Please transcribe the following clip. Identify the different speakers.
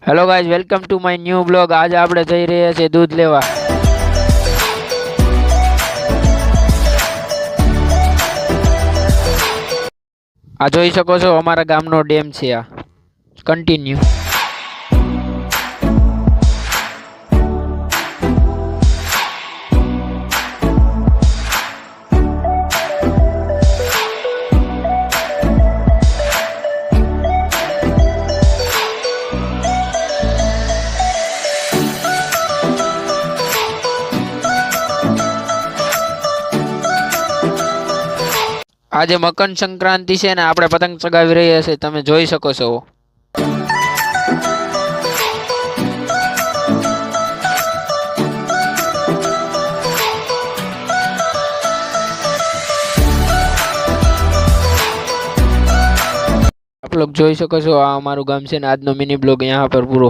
Speaker 1: Hello guys, welcome to my new blog. आज આપણે જઈ રહ્યા છીએ દૂધ લેવા। આ જોઈ શકો છો અમારા ગામનો ડેમ છે। આ કન્ટિન્યુ આજે મકર સંક્રાંતિ છે ને આપણે પતંગ ચગાવી રહ્યા છે, તમે જોઈ શકો છો। आप लोग જોઈ શકો છો આ અમારું ગામ છે ને આજનો મિની બ્લોગ यहाँ पर પૂરો।